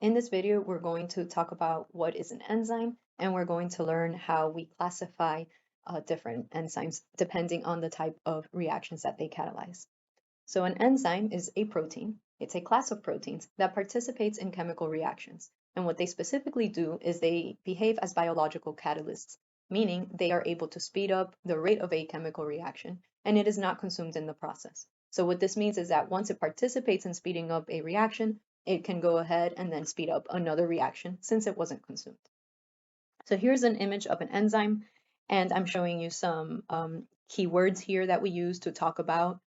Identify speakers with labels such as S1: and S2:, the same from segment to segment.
S1: In this video, we're going to talk about what is an enzyme, and we're going to learn how we classify different enzymes depending on the type of reactions that they catalyze. So an enzyme is a protein. It's a class of proteins that participates in chemical reactions. And what they specifically do is they behave as biological catalysts, meaning they are able to speed up the rate of a chemical reaction, and it is not consumed in the process. So what this means is that once it participates in speeding up a reaction, it can go ahead and then speed up another reaction since it wasn't consumed. So here's an image of an enzyme, and I'm showing you some keywords here that we use to talk about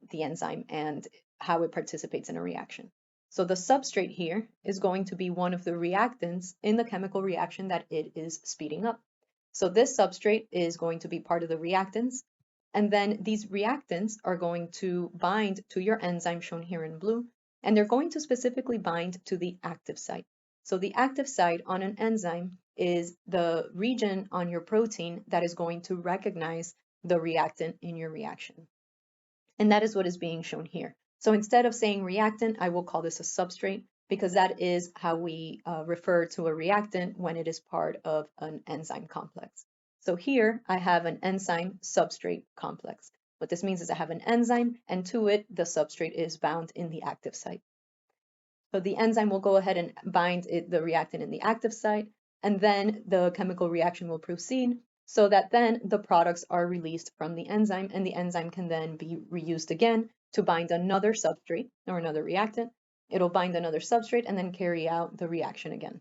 S1: the enzyme and how it participates in a reaction. So the substrate here is going to be one of the reactants in the chemical reaction that it is speeding up. So this substrate is going to be part of the reactants, and then these reactants are going to bind to your enzyme shown here in blue, and they're going to specifically bind to the active site. So the active site on an enzyme is the region on your protein that is going to recognize the reactant in your reaction. And that is what is being shown here. So instead of saying reactant, I will call this a substrate because that is how we refer to a reactant when it is part of an enzyme complex. So here I have an enzyme substrate complex. What this means is I have an enzyme, and to it, the substrate is bound in the active site. So the enzyme will go ahead and bind the reactant in the active site, and then the chemical reaction will proceed so that then the products are released from the enzyme, and the enzyme can then be reused again to bind another substrate or another reactant. It'll bind another substrate and then carry out the reaction again.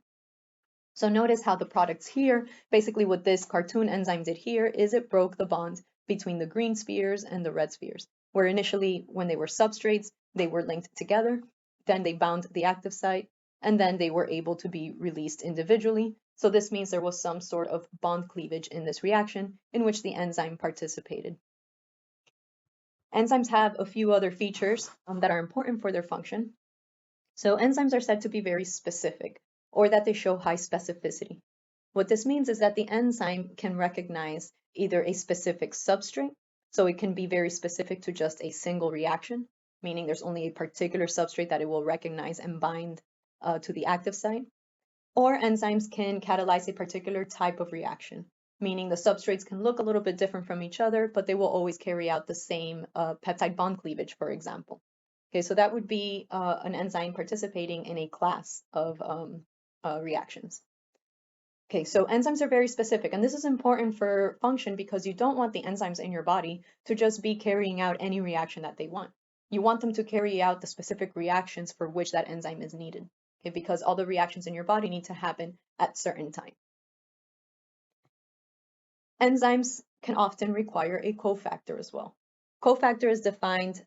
S1: So notice how the products here, basically what this cartoon enzyme did here is it broke the bond between the green spheres and the red spheres, where initially when they were substrates, they were linked together, then they bound the active site, and then they were able to be released individually. So this means there was some sort of bond cleavage in this reaction in which the enzyme participated. Enzymes have a few other features that are important for their function. So enzymes are said to be very specific, or that they show high specificity. What this means is that the enzyme can recognize either a specific substrate, so it can be very specific to just a single reaction, meaning there's only a particular substrate that it will recognize and bind to the active site, or enzymes can catalyze a particular type of reaction, meaning the substrates can look a little bit different from each other, but they will always carry out the same peptide bond cleavage, for example. Okay, so that would be an enzyme participating in a class of reactions. Okay, so enzymes are very specific, and this is important for function because you don't want the enzymes in your body to just be carrying out any reaction that they want. You want them to carry out the specific reactions for which that enzyme is needed, okay, because all the reactions in your body need to happen at certain time. Enzymes can often require a cofactor as well. Cofactor is defined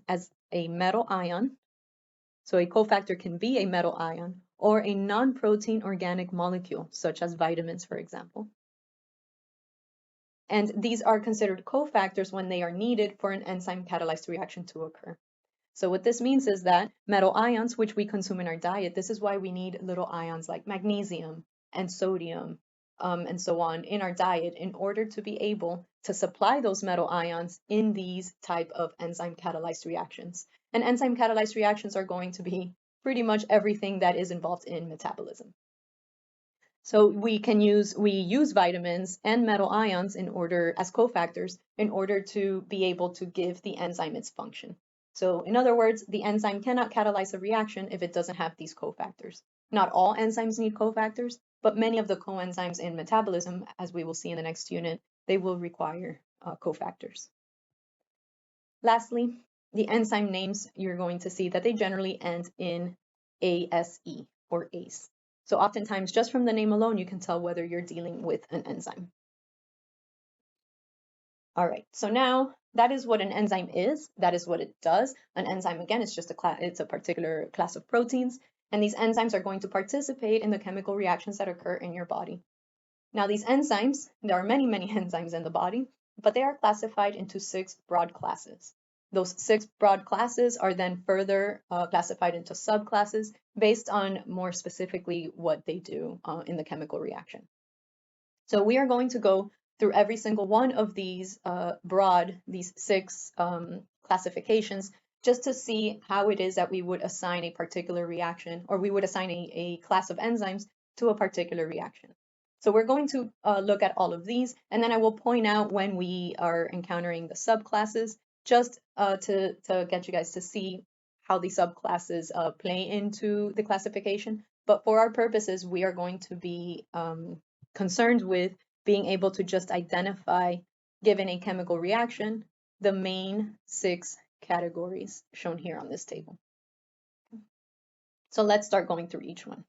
S1: as a metal ion. So a cofactor can be a metal ion or a non-protein organic molecule, such as vitamins, for example. And these are considered cofactors when they are needed for an enzyme catalyzed reaction to occur. So what this means is that metal ions, which we consume in our diet, this is why we need little ions like magnesium and sodium and so on in our diet in order to be able to supply those metal ions in these type of enzyme catalyzed reactions. And enzyme catalyzed reactions are going to be pretty much everything that is involved in metabolism. So we use vitamins and metal ions in order as cofactors in order to be able to give the enzyme its function. So in other words, the enzyme cannot catalyze a reaction if it doesn't have these cofactors. Not all enzymes need cofactors, but many of the coenzymes in metabolism, as we will see in the next unit, they will require cofactors. Lastly, the enzyme names, you're going to see that they generally end in ASE or ACE. So oftentimes, just from the name alone, you can tell whether you're dealing with an enzyme. All right, so now that is what an enzyme is. That is what it does. An enzyme, again, is just it's a particular class of proteins, and these enzymes are going to participate in the chemical reactions that occur in your body. Now, these enzymes, there are many, many enzymes in the body, but they are classified into 6 broad classes. Those 6 broad classes are then further classified into subclasses based on more specifically what they do in the chemical reaction. So we are going to go through every single one of these these 6 classifications just to see how it is that we would assign a particular reaction, or we would assign a class of enzymes to a particular reaction. So we're going to look at all of these, and then I will point out when we are encountering the subclasses, just to get you guys to see how the subclasses play into the classification. But for our purposes, we are going to be concerned with being able to just identify, given a chemical reaction, the main 6 categories shown here on this table. So let's start going through each one.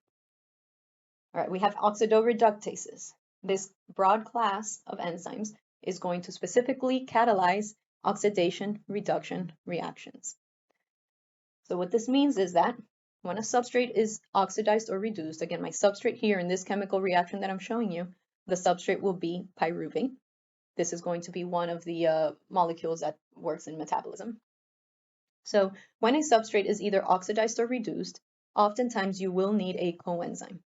S1: All right, we have oxidoreductases. This broad class of enzymes is going to specifically catalyze oxidation reduction reactions. So what this means is that when a substrate is oxidized or reduced, again, my substrate here in this chemical reaction that I'm showing you, the substrate will be pyruvate. This is going to be one of the molecules that works in metabolism. So when a substrate is either oxidized or reduced, oftentimes you will need a coenzyme.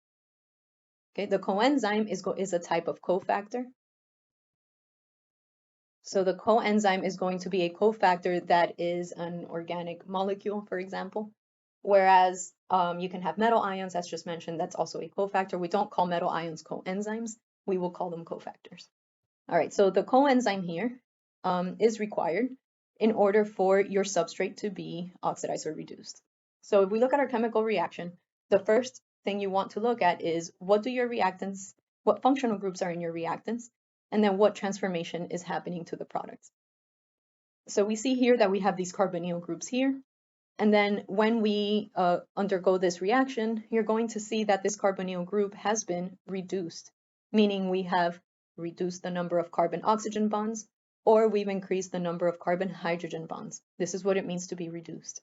S1: Okay, the coenzyme is a type of cofactor. So the coenzyme is going to be a cofactor that is an organic molecule, for example. Whereas you can have metal ions, as just mentioned, that's also a cofactor. We don't call metal ions coenzymes. We will call them cofactors. All right, so the coenzyme here is required in order for your substrate to be oxidized or reduced. So if we look at our chemical reaction, the first thing you want to look at is what functional groups are in your reactants, and then what transformation is happening to the products. So we see here that we have these carbonyl groups here, and then when we undergo this reaction, you're going to see that this carbonyl group has been reduced, meaning we have reduced the number of carbon-oxygen bonds, or we've increased the number of carbon-hydrogen bonds. This is what it means to be reduced.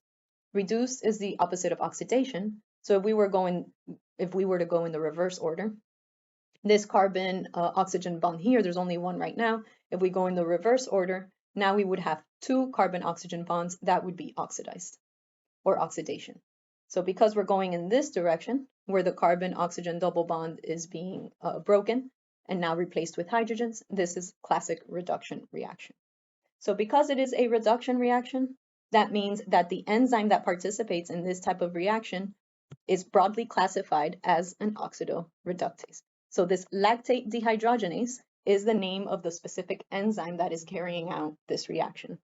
S1: Reduced is the opposite of oxidation. So if we were to go in the reverse order, this carbon oxygen bond here, there's only one right now. If we go in the reverse order, now we would have 2 carbon oxygen bonds that would be oxidized or oxidation. So because we're going in this direction, where the carbon oxygen double bond is being broken and now replaced with hydrogens, this is classic reduction reaction. So because it is a reduction reaction, that means that the enzyme that participates in this type of reaction is broadly classified as an oxidoreductase. So this lactate dehydrogenase is the name of the specific enzyme that is carrying out this reaction.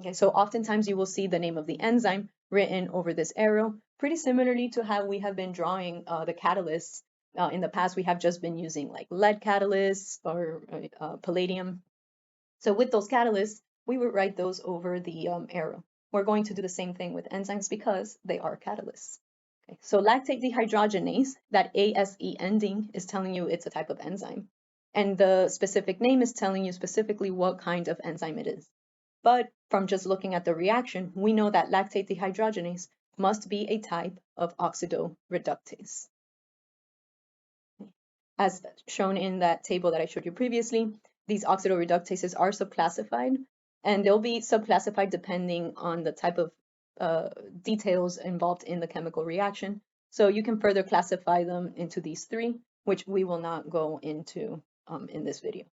S1: Okay, so oftentimes you will see the name of the enzyme written over this arrow, pretty similarly to how we have been drawing the catalysts. In the past, we have just been using like lead catalysts or palladium. So with those catalysts, we would write those over the arrow. We're going to do the same thing with enzymes because they are catalysts. Okay, so lactate dehydrogenase, that ASE ending is telling you it's a type of enzyme. And the specific name is telling you specifically what kind of enzyme it is. But from just looking at the reaction, we know that lactate dehydrogenase must be a type of oxidoreductase. As shown in that table that I showed you previously, these oxidoreductases are subclassified, and they'll be subclassified depending on the type of details involved in the chemical reaction. So you can further classify them into these 3, which we will not go into in this video.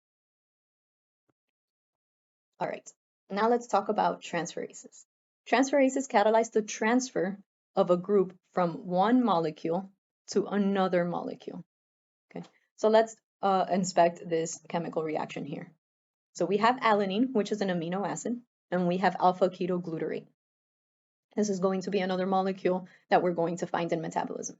S1: All right, now let's talk about transferases. Transferases catalyze the transfer of a group from one molecule to another molecule. Okay, so let's inspect this chemical reaction here. So we have alanine, which is an amino acid, and we have alpha-ketoglutarate. This is going to be another molecule that we're going to find in metabolism.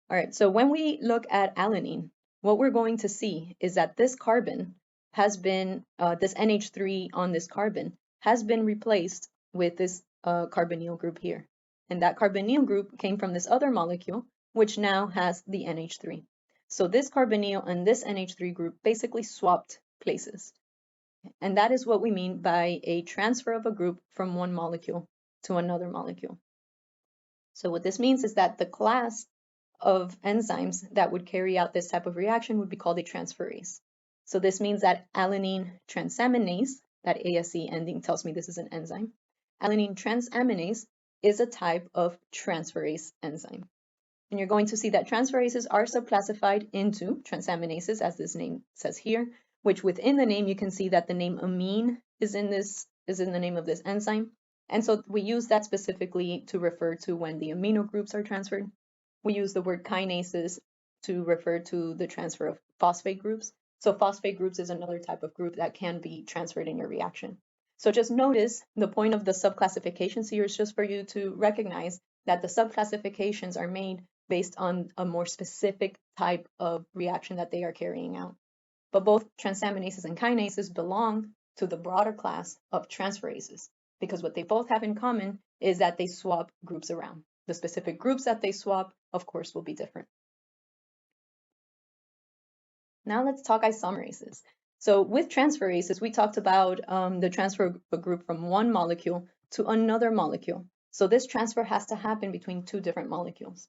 S1: All right, so when we look at alanine, what we're going to see is that this carbon has been, this NH3 on this carbon has been replaced with this carbonyl group here. And that carbonyl group came from this other molecule, which now has the NH3. So this carbonyl and this NH3 group basically swapped places. And that is what we mean by a transfer of a group from one molecule to another molecule. So what this means is that the class of enzymes that would carry out this type of reaction would be called a transferase. So this means that alanine transaminase, that ASE ending tells me this is an enzyme, alanine transaminase is a type of transferase enzyme. And you're going to see that transferases are subclassified into transaminases, as this name says here, which within the name you can see that the name amine is in the name of this enzyme, And so we use that specifically to refer to when the amino groups are transferred. We use the word kinases to refer to the transfer of phosphate groups. So phosphate groups is another type of group that can be transferred in your reaction. So just notice the point of the subclassifications here is just for you to recognize that the subclassifications are made based on a more specific type of reaction that they are carrying out. But both transaminases and kinases belong to the broader class of transferases, because what they both have in common is that they swap groups around. The specific groups that they swap, of course, will be different. Now let's talk isomerases. So with transferases, we talked about the transfer of a group from one molecule to another molecule. So this transfer has to happen between two different molecules.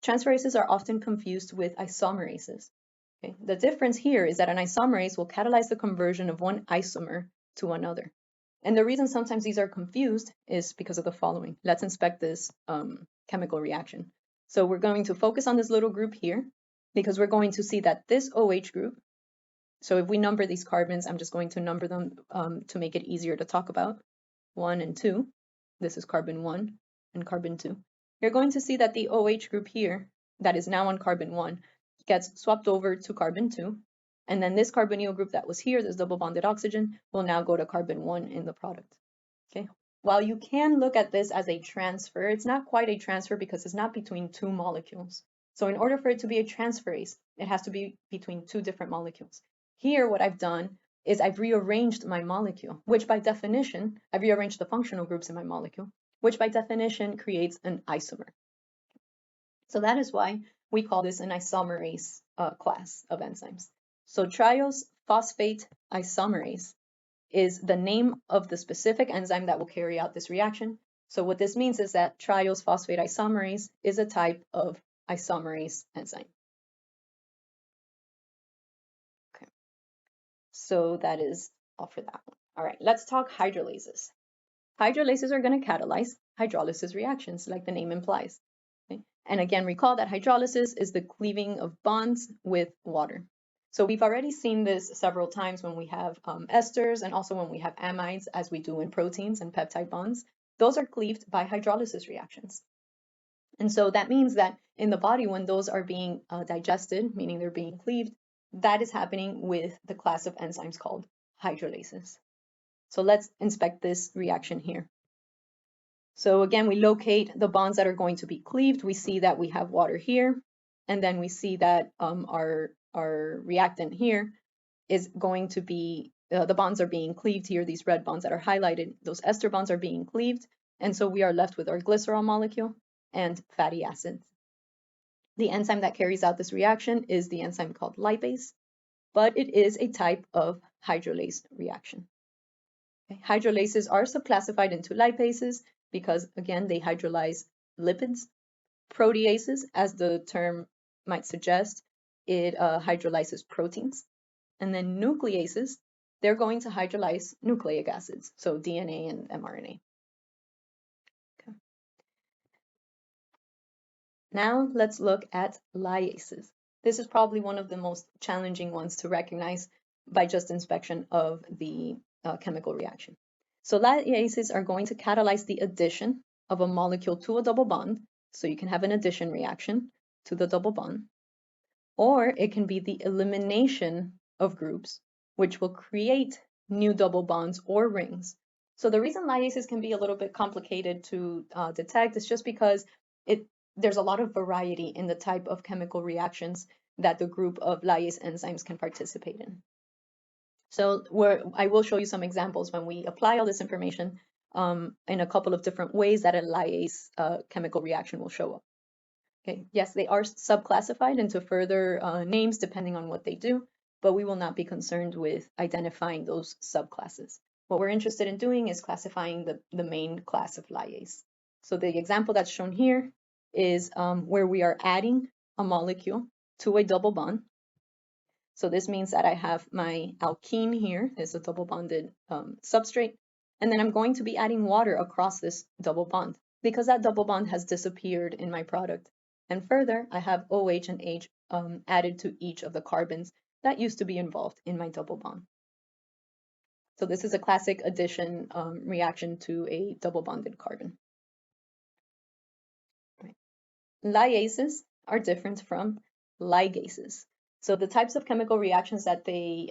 S1: Transferases are often confused with isomerases. Okay? The difference here is that an isomerase will catalyze the conversion of one isomer to another. And the reason sometimes these are confused is because of the following. Let's inspect this chemical reaction. So we're going to focus on this little group here because we're going to see that this OH group, so if we number these carbons, I'm just going to number them to make it easier to talk about. 1 and 2, this is carbon 1 and carbon 2. You're going to see that the OH group here, that is now on carbon 1, gets swapped over to carbon 2, and then this carbonyl group that was here, this double bonded oxygen, will now go to carbon 1 in the product. Okay. While you can look at this as a transfer, it's not quite a transfer because it's not between two molecules. So in order for it to be a transferase, it has to be between two different molecules. Here, what I've done is I've rearranged my molecule, which by definition, I've rearranged the functional groups in my molecule, which by definition creates an isomer. So that is why we call this an isomerase class of enzymes. So triose phosphate isomerase is the name of the specific enzyme that will carry out this reaction. So what this means is that triose phosphate isomerase is a type of isomerase enzyme. Okay, so that is all for that one. All right, let's talk hydrolases. Hydrolases are going to catalyze hydrolysis reactions, like the name implies. Okay? And again, recall that hydrolysis is the cleaving of bonds with water. So we've already seen this several times when we have esters and also when we have amides, as we do in proteins and peptide bonds. Those are cleaved by hydrolysis reactions. And so that means that in the body, when those are being digested, meaning they're being cleaved, that is happening with the class of enzymes called hydrolases. So let's inspect this reaction here. So again, we locate the bonds that are going to be cleaved. We see that we have water here, and then we see that our reactant here is going to be, the bonds are being cleaved here, these red bonds that are highlighted, those ester bonds are being cleaved, and so we are left with our glycerol molecule and fatty acids. The enzyme that carries out this reaction is the enzyme called lipase, but it is a type of hydrolase reaction. Okay. Hydrolases are subclassified into lipases because, again, they hydrolyze lipids. Proteases, as the term might suggest, it hydrolyzes proteins. And then nucleases, they're going to hydrolyze nucleic acids, so DNA and mRNA. Okay. Now let's look at lyases. This is probably one of the most challenging ones to recognize by just inspection of the chemical reaction. So lyases are going to catalyze the addition of a molecule to a double bond. So you can have an addition reaction to the double bond, or it can be the elimination of groups, which will create new double bonds or rings. So the reason lyases can be a little bit complicated to detect is just because there's a lot of variety in the type of chemical reactions that the group of lyase enzymes can participate in. So I will show you some examples when we apply all this information in a couple of different ways that a lyase chemical reaction will show up. Okay, yes, they are subclassified into further names depending on what they do, but we will not be concerned with identifying those subclasses. What we're interested in doing is classifying the main class of lyase. So the example that's shown here is where we are adding a molecule to a double bond. So this means that I have my alkene here, is a double bonded substrate, and then I'm going to be adding water across this double bond because that double bond has disappeared in my product. And further, I have OH and H added to each of the carbons that used to be involved in my double bond. So this is a classic addition reaction to a double bonded carbon. Right. Liases are different from ligases. So the types of chemical reactions that they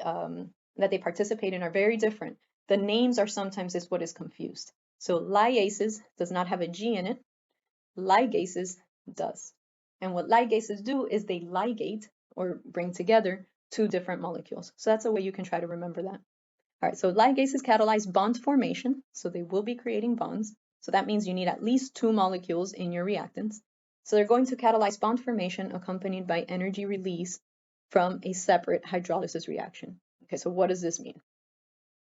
S1: participate in are very different. The names are sometimes is what is confused. So liases does not have a G in it. Ligases does. And what ligases do is they ligate or bring together two different molecules. So that's a way you can try to remember that. All right, so ligases catalyze bond formation, so they will be creating bonds. So that means you need at least two molecules in your reactants. So they're going to catalyze bond formation accompanied by energy release from a separate hydrolysis reaction. Okay, so what does this mean?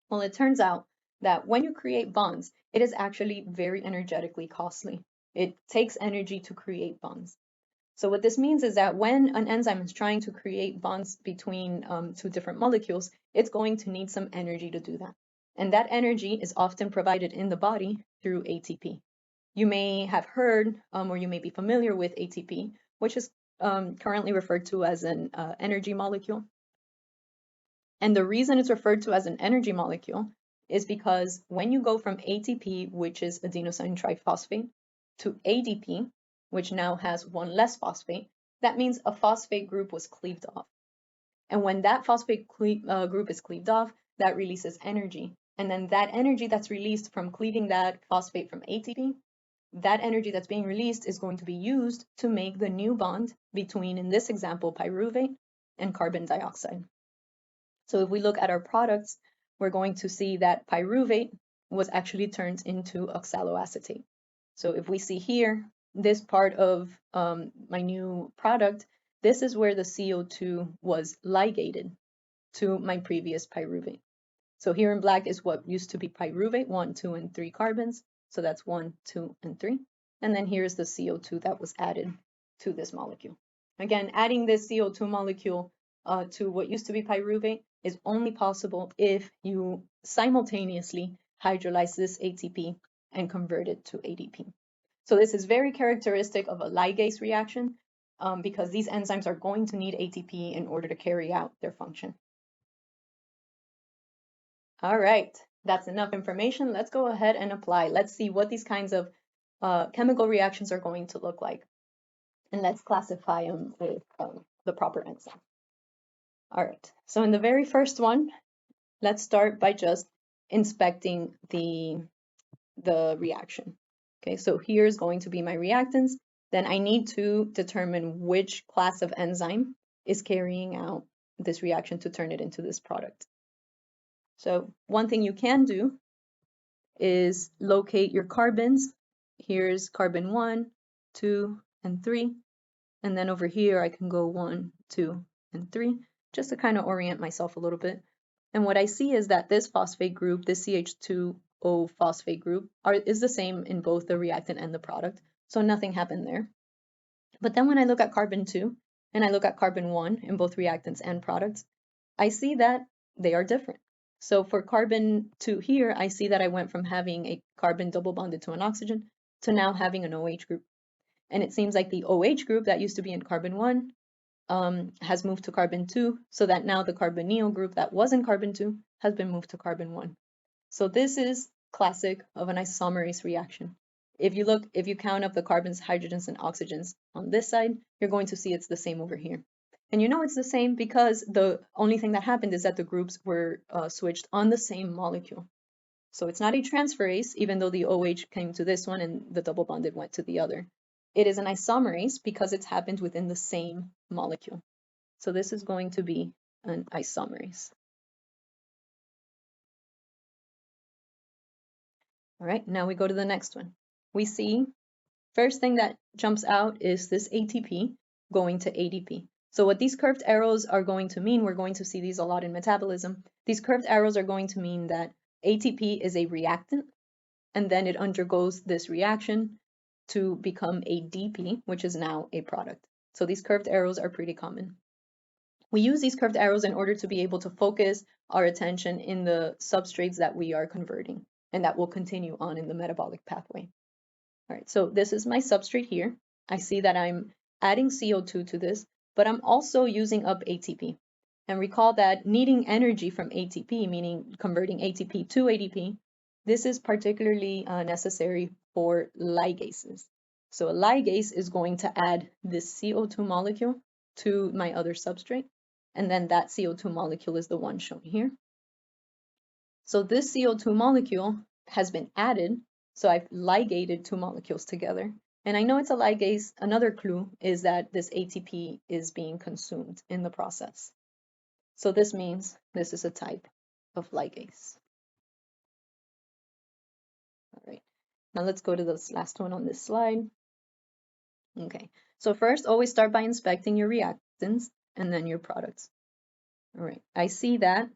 S1: Well, it turns out that when you create bonds, it is actually very energetically costly. It takes energy to create bonds. So what this means is that when an enzyme is trying to create bonds between two different molecules, it's going to need some energy to do that. And that energy is often provided in the body through ATP. You may have heard or you may be familiar with ATP, which is currently referred to as an energy molecule. And the reason it's referred to as an energy molecule is because when you go from ATP, which is adenosine triphosphate, to ADP, which now has one less phosphate, that means a phosphate group was cleaved off. And when that phosphate group is cleaved off, that releases energy. And then that energy that's released from cleaving that phosphate from ATP, that energy that's being released is going to be used to make the new bond between, in this example, pyruvate and carbon dioxide. So if we look at our products, we're going to see that pyruvate was actually turned into oxaloacetate. So if we see here, this part of my new product, this is where the CO2 was ligated to my previous pyruvate. So here in black is what used to be pyruvate, 1, 2, and 3 carbons. So that's 1, 2, and 3. And then here's the CO2 that was added to this molecule. Again, adding this CO2 molecule to what used to be pyruvate is only possible if you simultaneously hydrolyze this ATP and convert it to ADP. So this is very characteristic of a ligase reaction because these enzymes are going to need ATP in order to carry out their function. All right, that's enough information. Let's go ahead and apply. Let's see what these kinds of chemical reactions are going to look like. And let's classify them with the proper enzyme. All right, so in the very first one, let's start by just inspecting the reaction. Okay, so here's going to be my reactants. Then I need to determine which class of enzyme is carrying out this reaction to turn it into this product. So one thing you can do is locate your carbons. Here's carbon 1, 2, and 3. And then over here, I can go 1, 2, and 3, just to kind of orient myself a little bit. And what I see is that this phosphate group, this CH2O phosphate group, is the same in both the reactant and the product. So nothing happened there. But then when I look at carbon 2 and I look at carbon 1 in both reactants and products, I see that they are different. So for carbon 2 here, I see that I went from having a carbon double bonded to an oxygen to now having an OH group. And it seems like the OH group that used to be in carbon 1 has moved to carbon 2, so that now the carbonyl group that was in carbon 2 has been moved to carbon 1. So this is classic of an isomerase reaction. If you count up the carbons, hydrogens, and oxygens on this side, you're going to see it's the same over here. And you know it's the same because the only thing that happened is that the groups were switched on the same molecule. So it's not a transferase, even though the OH came to this one and the double bonded went to the other. It is an isomerase because it's happened within the same molecule. So this is going to be an isomerase. All right, now we go to the next one. We see first thing that jumps out is this ATP going to ADP. So what these curved arrows are going to mean, we're going to see these a lot in metabolism. These curved arrows are going to mean that ATP is a reactant, and then it undergoes this reaction to become a DP, which is now a product. So these curved arrows are pretty common. We use these curved arrows in order to be able to focus our attention in the substrates that we are converting, and that will continue on in the metabolic pathway. All right, so this is my substrate here. I see that I'm adding CO2 to this, but I'm also using up ATP. And recall that needing energy from ATP, meaning converting ATP to ADP, this is particularly necessary for ligases. So a ligase is going to add this CO2 molecule to my other substrate, and then that CO2 molecule is the one shown here. So this CO2 molecule has been added, so I've ligated two molecules together. And I know it's a ligase. Another clue is that this ATP is being consumed in the process. So this means this is a type of ligase. All right, now let's go to this last one on this slide. Okay, so first always start by inspecting your reactants and then your products. All right, I see that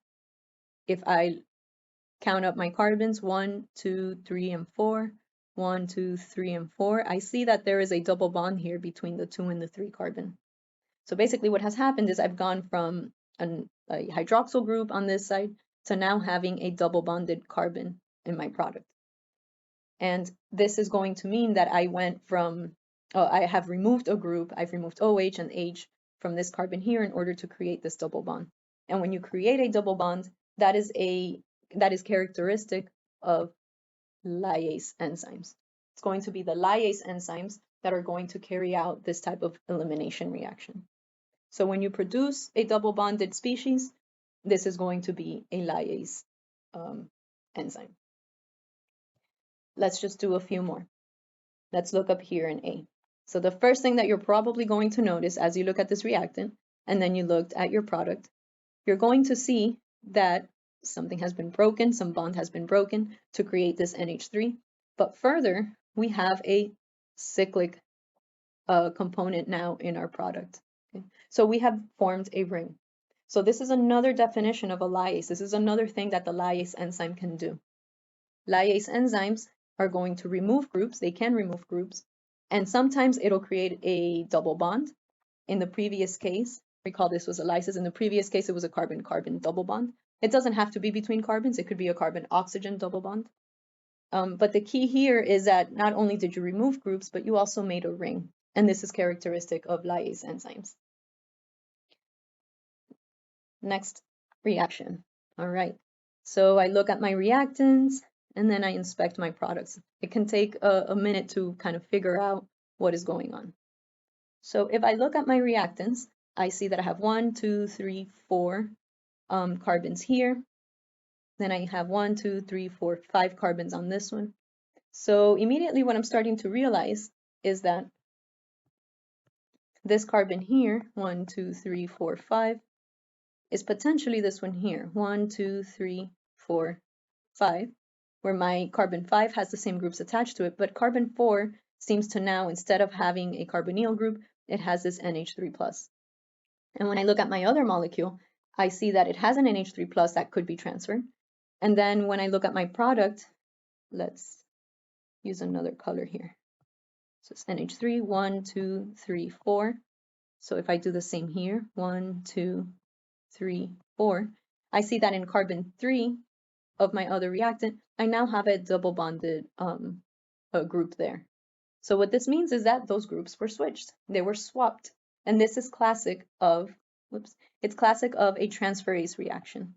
S1: if I count up my carbons, 1, 2, 3, and 4, 1, 2, 3, and 4, I see that there is a double bond here between the 2 and the 3 carbon. So basically what has happened is I've gone from a hydroxyl group on this side to now having a double bonded carbon in my product. And this is going to mean that I went from, I have removed a group, I've removed OH and H from this carbon here in order to create this double bond. And when you create a double bond, that is characteristic of lyase enzymes. It's going to be the lyase enzymes that are going to carry out this type of elimination reaction. So when you produce a double bonded species, this is going to be a lyase enzyme. Let's just do a few more. Let's look up here in A. So the first thing that you're probably going to notice as you look at this reactant, and then you looked at your product, you're going to see that something has been broken, some bond has been broken to create this NH3. But further, we have a cyclic component now in our product. Okay? So we have formed a ring. So this is another definition of a lyase. This is another thing that the lyase enzyme can do. Lyase enzymes are going to remove groups. They can remove groups. And sometimes it'll create a double bond. In the previous case, recall this was a lysis. In the previous case, it was a carbon-carbon double bond. It doesn't have to be between carbons. It could be a carbon-oxygen double bond. But the key here is that not only did you remove groups, but you also made a ring. And this is characteristic of lyase enzymes. Next reaction. All right. So I look at my reactants and then I inspect my products. It can take a minute to kind of figure out what is going on. So if I look at my reactants, I see that I have 1, 2, 3, 4 carbons here. Then I have 1, 2, 3, 4, 5 carbons on this one. So immediately what I'm starting to realize is that this carbon here, 1, 2, 3, 4, 5, is potentially this one here, 1, 2, 3, 4, 5, where my carbon 5 has the same groups attached to it, but carbon 4 seems to now, instead of having a carbonyl group, it has this NH3+. And when I look at my other molecule, I see that it has an NH3+ that could be transferred. And then when I look at my product, let's use another color here. So it's NH3, 1, 2, 3, 4. So if I do the same here, 1, 2, 3, 4, I see that in carbon 3 of my other reactant, I now have a double bonded group there. So what this means is that those groups were switched. They were swapped. And this is classic of, it's classic of a transferase reaction.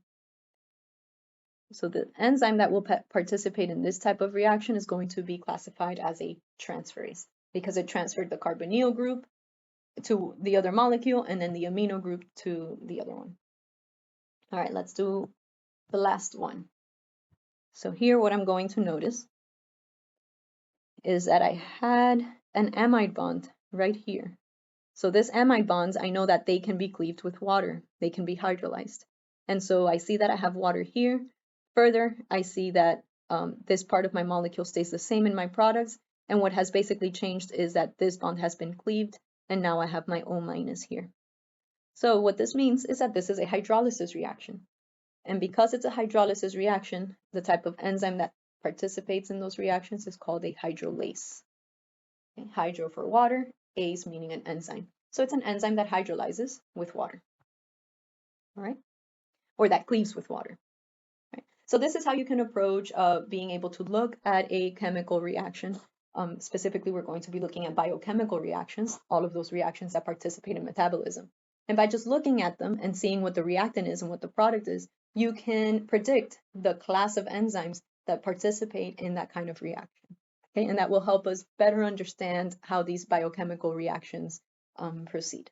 S1: So the enzyme that will participate in this type of reaction is going to be classified as a transferase because it transferred the carbonyl group to the other molecule and then the amino group to the other one. All right, let's do the last one. So here what I'm going to notice is that I had an amide bond right here. So this amide bonds, I know that they can be cleaved with water. They can be hydrolyzed. And so I see that I have water here. Further, I see that this part of my molecule stays the same in my products. And what has basically changed is that this bond has been cleaved. And now I have my O- here. So what this means is that this is a hydrolysis reaction. And because it's a hydrolysis reaction, the type of enzyme that participates in those reactions is called a hydrolase. Okay, hydro for water, ase meaning an enzyme. So it's an enzyme that hydrolyzes with water, all right? Or that cleaves with water. Right? So this is how you can approach being able to look at a chemical reaction. Specifically, we're going to be looking at biochemical reactions, all of those reactions that participate in metabolism. And by just looking at them and seeing what the reactant is and what the product is, you can predict the class of enzymes that participate in that kind of reaction. Okay, and that will help us better understand how these biochemical reactions proceed.